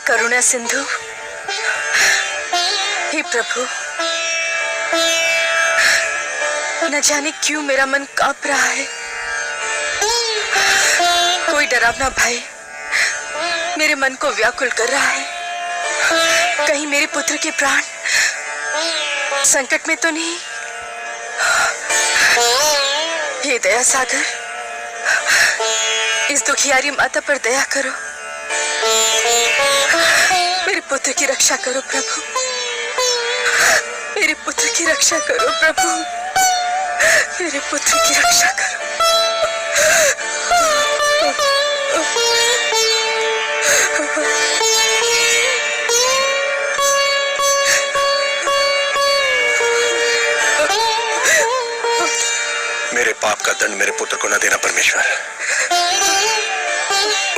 करुणा सिंधु, हे प्रभु, न जाने क्यों मेरा मन कांप रहा है। कोई डरावना भय मेरे मन को व्याकुल कर रहा है। कहीं मेरे पुत्र के प्राण संकट में तो नहीं। हे दया सागर, इस दुखियारी माता पर दया करो। मेरे पुत्र की रक्षा करो प्रभु, मेरे पुत्र की रक्षा करो प्रभु, मेरे पुत्र की रक्षा करो। मेरे पाप का दंड मेरे पुत्र को न देना परमेश्वर।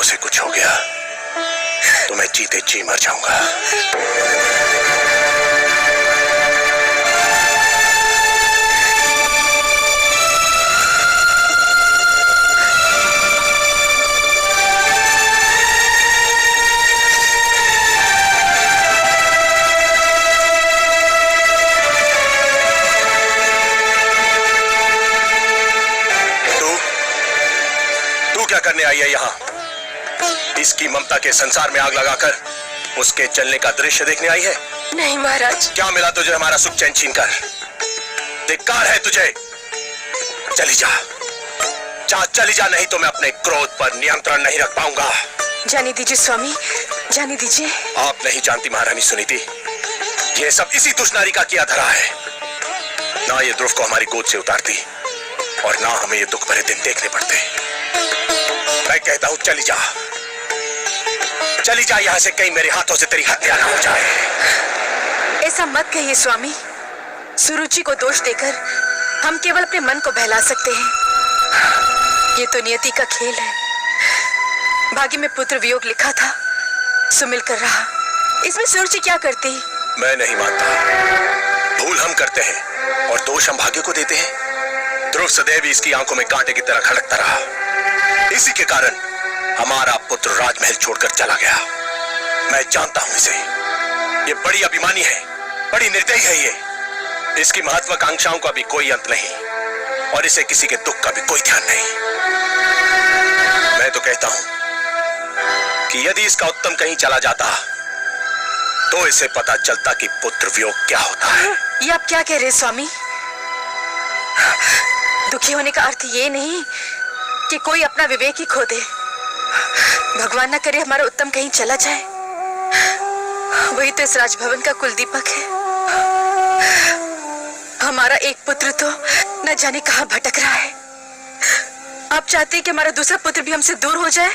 उसे कुछ हो गया तो मैं जीते जी मर जाऊंगा। क्या करने आई है यहाँ? इसकी ममता के संसार में आग लगाकर उसके जलने का दृश्य देखने आई है? नहीं महाराज। क्या मिला तुझे हमारा सुख चैन छीनकर? धिक्कार है तुझे। चली जा, चली जा, नहीं तो मैं अपने क्रोध पर नियंत्रण नहीं रख पाऊंगा। जाने दीजिए स्वामी, जाने दीजिए। आप नहीं जानती महारानी सुनीति, ये सब इसी दुष्नारी का किया धरा है। ना ये ध्रुव को हमारी गोद से उतारती और ना हमें ये दुख भरे दिन देखने पड़ते। मैं कहता हूं चली जा, चली जा यहां से, कहीं मेरे हाथों से तेरी हत्या ना हो जाए। ऐसा मत कहिए स्वामी। सुरुचि को दोष देकर हम केवल अपने मन को बहला सकते हैं। ये तो नियति का खेल है। भाग्य में पुत्र वियोग लिखा था, सुमिल कर रहा। इसमें सुरुचि क्या करती? मैं नहीं मानता। भूल हम करते हैं और दोष हम भाग्य को देते हैं। ध्रुव सदैव इसकी आंखों में कांटे की तरह खड़कता रहा। इसी के कारण हमारा पुत्र राजमहल छोड़कर चला गया। मैं जानता हूं इसे। ये बड़ी अभिमानी है, बड़ी निर्दयी है ये। इसकी महत्वाकांक्षाओं का भी कोई अंत नहीं और इसे किसी के दुख का भी कोई ध्यान नहीं। मैं तो कहता हूं कि यदि इसका उत्तम कहीं चला जाता तो इसे पता चलता कि पुत्र वियोग क्या होता है। ये आप क्या कह रहे हैं स्वामी? दुखी होने का अर्थ ये नहीं कि कोई अपना विवेक ही खो दे। भगवान न करे हमारा उत्तम कहीं चला जाए। वही तो इस राजभवन का कुल दीपक है। हमारा एक पुत्र तो न जाने कहां भटक रहा है। आप चाहते हैं कि हमारा दूसरा पुत्र भी हमसे दूर हो जाए?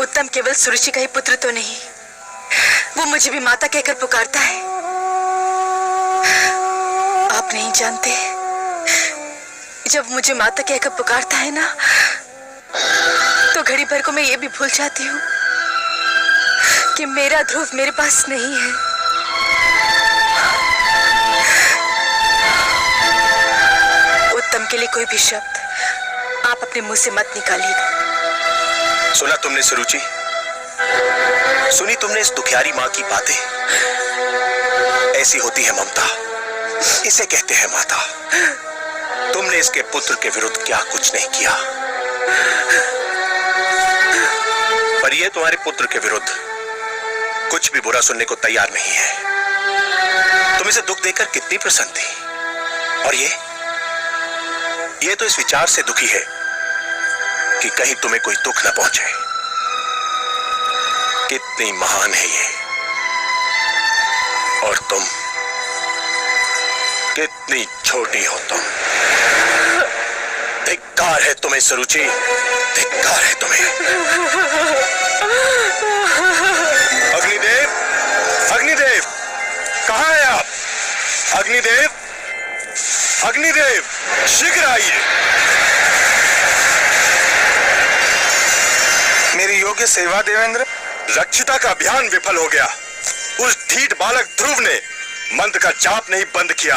उत्तम केवल सुरुचि का ही पुत्र तो नहीं, वो मुझे भी माता कहकर पुकारता है। आप नहीं जानते, जब मुझे माता कहकर पुकारता है ना, तो घड़ी भर को मैं ये भी भूल जाती हूँ कि मेरा ध्रुव मेरे पास नहीं है। उत्तम के लिए कोई भी शब्द आप अपने मुंह से मत निकालिएगा। सुना तुमने सुरुचि? सुनी तुमने इस दुखियारी माँ की बातें? ऐसी होती है ममता, इसे कहते हैं माता। तुमने इसके पुत्र के विरुद्ध क्या कुछ नहीं किया, पर यह तुम्हारे पुत्र के विरुद्ध कुछ भी बुरा सुनने को तैयार नहीं है। तुम इसे दुख देकर कितनी प्रसन्न थी, और ये तो इस विचार से दुखी है कि कहीं तुम्हें कोई दुख न पहुंचे। कितनी महान है ये, और तुम कितनी छोटी हो तुम। धिक्कार है तुम्हें सुरुचि, धिक्कार है तुम्हें। अग्निदेव, अग्निदेव, कहां है आप? अग्निदेव, अग्निदेव, शीघ्र आइए। मेरी योग्य सेवा देवेंद्र। रक्षिता का अभियान विफल हो गया। उस ढीठ बालक ध्रुव ने मंत्र का जाप नहीं बंद किया।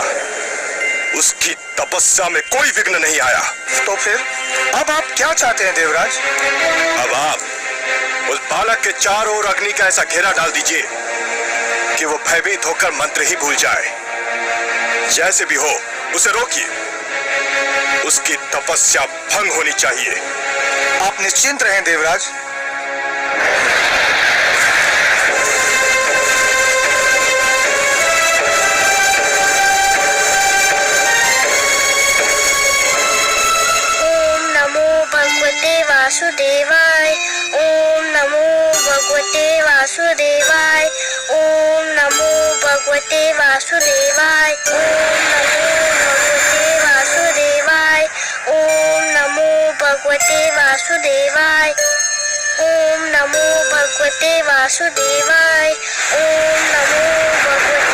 उसकी तपस्या में कोई विघ्न नहीं आया। तो फिर अब आप क्या चाहते हैं देवराज? अब आप उस बालक के चारों ओर अग्नि का ऐसा घेरा डाल दीजिए कि वो भयभीत होकर मंत्र ही भूल जाए। जैसे भी हो उसे रोकिए। उसकी तपस्या भंग होनी चाहिए। आप निश्चिंत रहें देवराज। ओम नमो भगवते वासुदेवाय। ओम नमो भगवते वासुदेवाय। ओम नमो भगवते वासुदेवाय। ओम नमो भगवते वासुदेवाय। ओम नमो भगवते वासुदेवाय। ओम नमो भगवते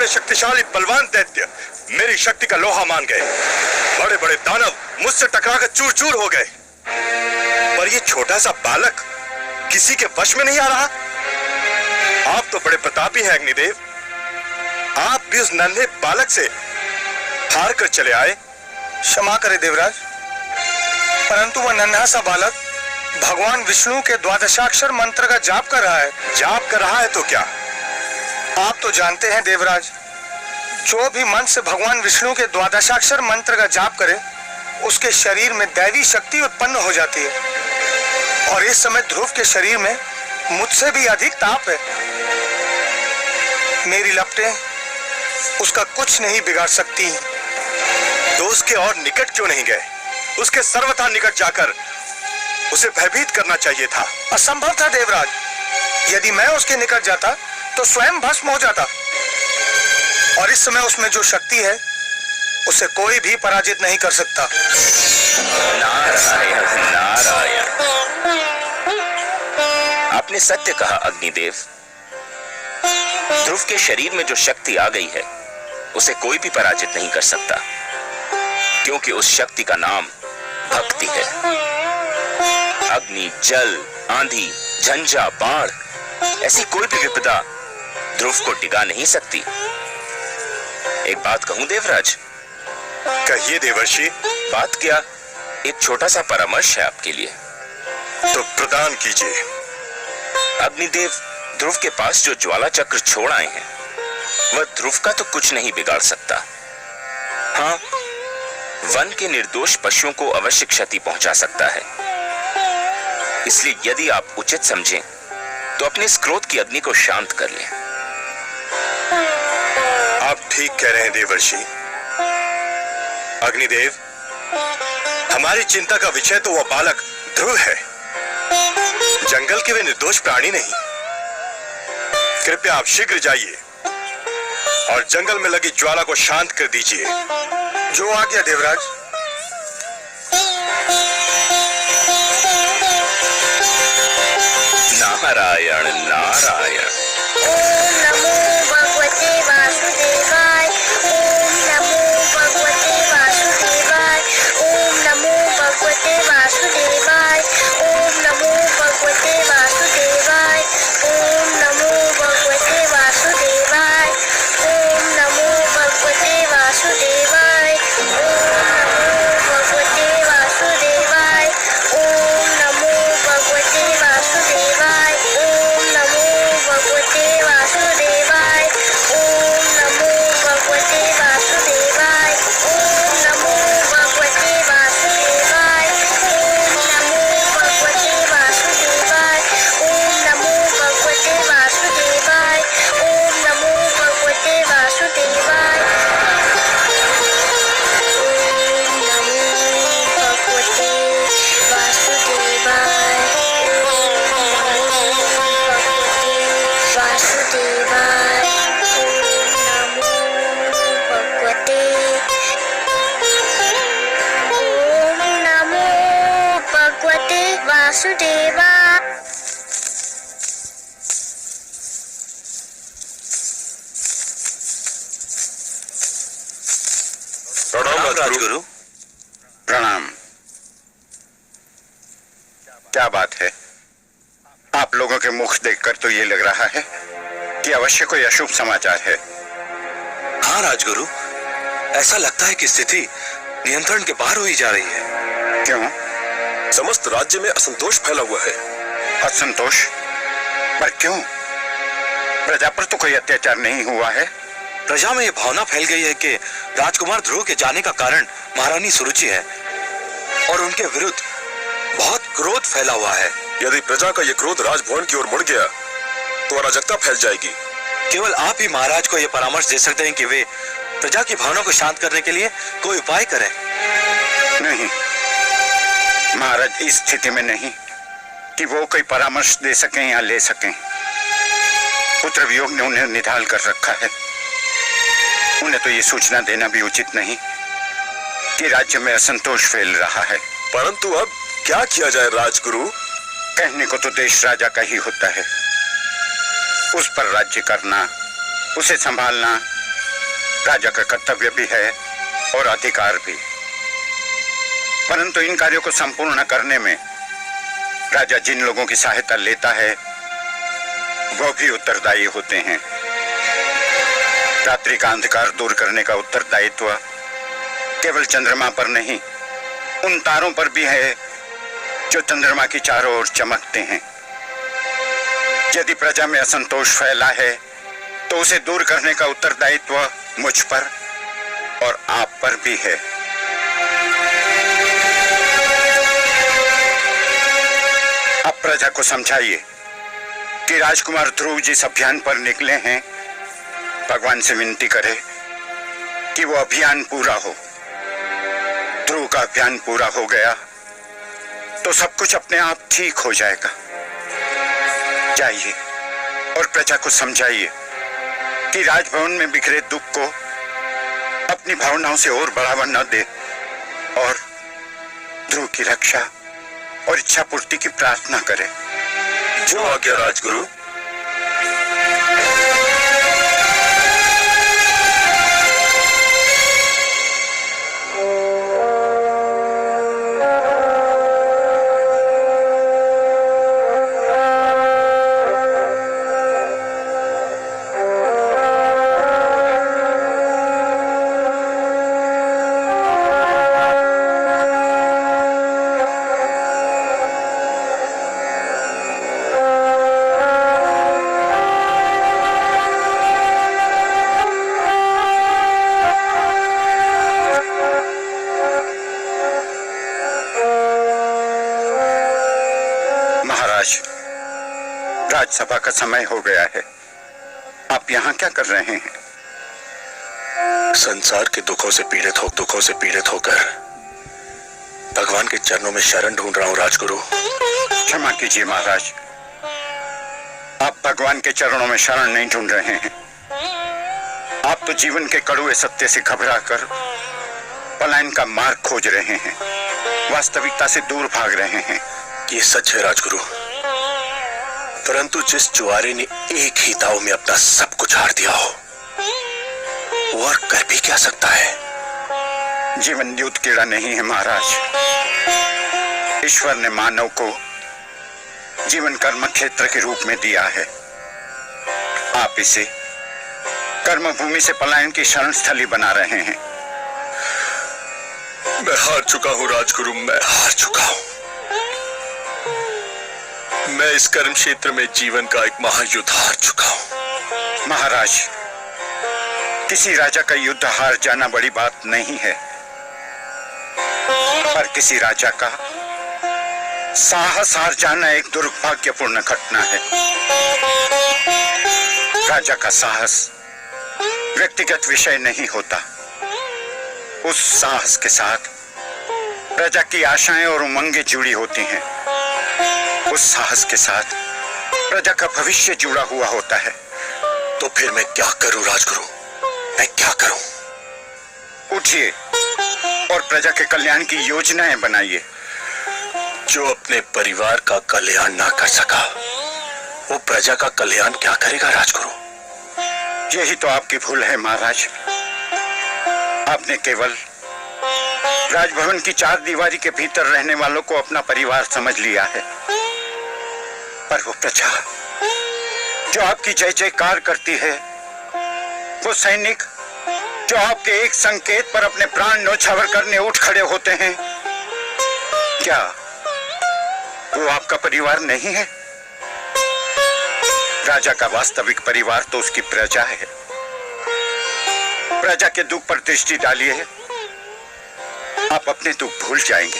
शक्तिशाली बलवान दैत्य मेरी शक्ति का लोहा मान गए। बड़े बड़े दानव मुझसे टकराकर चूर चूर हो गए, पर ये छोटा सा बालक किसी के वश में नहीं आ रहा। आप तो बड़े प्रतापी हैं अग्निदेव, आप भी उस नन्हे बालक से हार कर चले आए। क्षमा करे देवराज, परंतु वह नन्हा सा बालक भगवान विष्णु के द्वादशाक्षर मंत्र का जाप कर रहा है। जाप कर रहा है तो क्या? आप तो जानते हैं देवराज, जो भी मन से भगवान विष्णु के द्वादशाक्षर मंत्र का जाप करे उसके शरीर में दैवी शक्ति उत्पन्न हो जाती है। और इस समय ध्रुव के शरीर में मुझसे भी अधिक ताप है। मेरी लपटें उसका कुछ नहीं बिगाड़ सकती। तो उसके और निकट क्यों नहीं गए? उसके सर्वथा निकट जाकर उसे भयभीत करना चाहिए था। असंभव था देवराज। यदि मैं उसके निकट जाता तो स्वयं भस्म हो जाता। और इस समय उसमें जो शक्ति है उसे कोई भी पराजित नहीं कर सकता। नारायण नारायण, आपने सत्य कहा अग्निदेव। ध्रुव के शरीर में जो शक्ति आ गई है उसे कोई भी पराजित नहीं कर सकता, क्योंकि उस शक्ति का नाम भक्ति है। अग्नि, जल, आंधी, झंझा, बाढ़, ऐसी कोई भी विपदा ध्रुव को डिगा नहीं सकती। एक बात कहूं देवराज? कहिए देवर्षि। बात क्या, एक छोटा सा परामर्श है आपके लिए। तो प्रदान कीजिए। अग्निदेव, ध्रुव के पास जो ज्वाला चक्र छोड़ आए हैं वह ध्रुव का तो कुछ नहीं बिगाड़ सकता। हाँ, वन के निर्दोष पशुओं को अवश्य क्षति पहुंचा सकता है। इसलिए यदि आप उचित समझें तो अपने इस क्रोध की अग्नि को शांत कर लें। आप ठीक कह रहे हैं देवर्षि। अग्निदेव, हमारी चिंता का विषय तो वह बालक ध्रुव है। जंगल के वे निर्दोष प्राणी नहीं, कृपया आप शीघ्र जाइए और जंगल में लगी ज्वाला को शांत कर दीजिए। जो आज्ञा देवराज। नारायण नारायण। ओम नमो भगवते वासुदेवाय। ओम नमो भगवते वासुदेवाय। ओम नमो भगवते वासुदेवाय। ओम नमो भगवते वासुदेवाय। ओम नमो भगवते वासुदेवाय। ओम नमो भगवते वासुदेवाय। ओम नमो भगवते वासुदेवाय। ओम नमो भगवते वासुदेवाय। ओम नमो भगवते वासुदेवाय। ओम नमो भगवते वासुदेवाय। ओम नमो भगवते वासुदेवाय। ओम नमो भगवते वासुदेवाय। ओम नमो भगवते वासुदेवाय। वासुदेवा। प्रणाम राजगुरु। प्रणाम। क्या बात है? आप लोगों के मुख देखकर तो ये लग रहा है कि अवश्य कोई अशुभ समाचार है। हाँ राजगुरु, ऐसा लगता है कि स्थिति नियंत्रण के बाहर हुई जा रही है। क्यों? समस्त राज्य में असंतोष फैला हुआ है। असंतोष? पर क्यों? प्रजा पर तो कोई अत्याचार नहीं हुआ है। प्रजा में यह भावना फैल गई है कि राजकुमार ध्रुव के जाने का कारण महारानी सुरुचि है और उनके विरुद्ध बहुत क्रोध फैला हुआ है। यदि प्रजा का यह क्रोध राजभवन की ओर मुड़ गया तो अराजकता फैल जाएगी। केवल आप ही महाराज को यह परामर्श दे सकते हैं कि वे प्रजा की भावना को शांत करने के लिए कोई उपाय करें। नहीं, महाराज इस स्थिति में नहीं कि वो कोई परामर्श दे सकें या ले सकें। पुत्र वियोग ने उन्हें निढाल कर रखा है। उन्हें तो ये सूचना देना भी उचित नहीं कि राज्य में असंतोष फैल रहा है। परंतु अब क्या किया जाए राजगुरु? कहने को तो देश राजा का ही होता है। उस पर राज्य करना, उसे संभालना राजा का कर्तव्य भी है और अधिकार भी। परंतु इन कार्यों को संपूर्ण करने में राजा जिन लोगों की सहायता लेता है वो भी उत्तरदायी होते हैं। रात्रि का अंधकार दूर करने का उत्तरदायित्व केवल चंद्रमा पर नहीं, उन तारों पर भी है जो चंद्रमा की चारों ओर चमकते हैं। यदि प्रजा में असंतोष फैला है तो उसे दूर करने का उत्तरदायित्व मुझ पर और आप पर भी है। अब प्रजा को समझाइए कि राजकुमार ध्रुव जिस अभियान पर निकले हैं, भगवान से विनती करे कि वो अभियान पूरा हो। ध्रुव का अभियान पूरा हो गया तो सब कुछ अपने आप ठीक हो जाएगा। जाइए और प्रजा को समझाइए कि राजभवन में बिखरे दुख को अपनी भावनाओं से और बढ़ावा न दे और ध्रुव की रक्षा और इच्छा पूर्ति की प्रार्थना करे। जो आज्ञा राजगुरु। राजसभा का समय हो गया है। आप यहाँ क्या कर रहे हैं? संसार के दुखों से पीड़ित होकर भगवान के चरणों में शरण ढूंढ रहा हूँ राजगुरु। क्षमा कीजिए महाराज, आप भगवान के चरणों में शरण नहीं ढूंढ रहे हैं। आप तो जीवन के कड़वे सत्य से घबराकर पलायन का मार्ग खोज रहे हैं, वास्तविकता से दूर भाग रहे हैं। ये सच है राजगुरु, परंतु जिस जुआरे ने एक ही दाव में अपना सब कुछ हार दिया हो, वो और कर भी क्या सकता है? जीवन युद्ध कीड़ा नहीं है महाराज। ईश्वर ने मानव को जीवन कर्म क्षेत्र के रूप में दिया है। आप इसे कर्म भूमि से पलायन की शरण स्थली बना रहे हैं। मैं हार चुका हूं राजगुरु, मैं हार चुका हूं। मैं इस कर्म क्षेत्र में जीवन का एक महायुद्ध हार चुका हूं। महाराज, किसी राजा का युद्ध हार जाना बड़ी बात नहीं है, पर किसी राजा का साहस हार जाना एक दुर्भाग्यपूर्ण घटना है। राजा का साहस व्यक्तिगत विषय नहीं होता। उस साहस के साथ प्रजा की आशाएं और उमंगें जुड़ी होती हैं। उस साहस के साथ प्रजा का भविष्य जुड़ा हुआ होता है। तो फिर मैं क्या करूं राजगुरु, मैं क्या करूं? उठिए और प्रजा के कल्याण की योजनाएं बनाइए। जो अपने परिवार का कल्याण ना कर सका, वो प्रजा का कल्याण क्या करेगा राजगुरु? यही तो आपकी भूल है महाराज। आपने केवल राजभवन की चार दीवारी के भीतर रहने वालों को अपना परिवार समझ लिया है, पर वो प्रजा जो आपकी जय जयकार करती है, वो सैनिक जो आपके एक संकेत पर अपने प्राण न्योछावर करने उठ खड़े होते हैं, क्या वो आपका परिवार नहीं है? राजा का वास्तविक परिवार तो उसकी प्रजा है। प्रजा के दुख पर दृष्टि डालिए, आप अपने दुख भूल जाएंगे।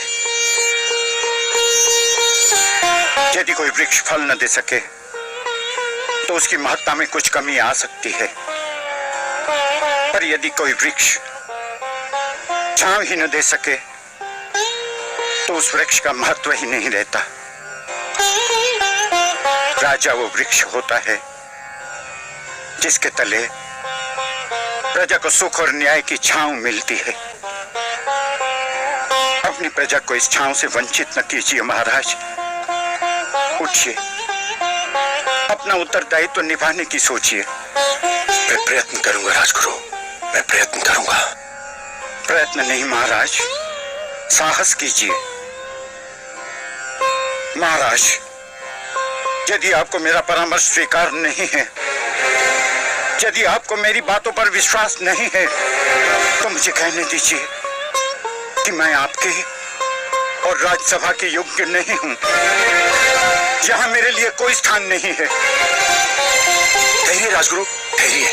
यदि कोई वृक्ष फल न दे सके तो उसकी महत्ता में कुछ कमी आ सकती है, पर यदि कोई वृक्ष छांव ही न दे सके तो उस वृक्ष का महत्व ही नहीं रहता। राजा वो वृक्ष होता है जिसके तले प्रजा को सुख और न्याय की छांव मिलती है। अपनी प्रजा को इस छांव से वंचित न कीजिए महाराज। उठिए, अपना उत्तरदायित्व तो निभाने की सोचिए। मैं प्रयत्न करूंगा राजगुरु, मैं प्रयत्न करूंगा। प्रयत्न नहीं महाराज, साहस कीजिए। महाराज, यदि आपको मेरा परामर्श स्वीकार नहीं है, यदि आपको मेरी बातों पर विश्वास नहीं है, तो मुझे कहने दीजिए कि मैं आपके और राज्यसभा के योग्य नहीं हूं। यहां मेरे लिए कोई स्थान नहीं है। ठहरिए राजगुरु, ठहरिए।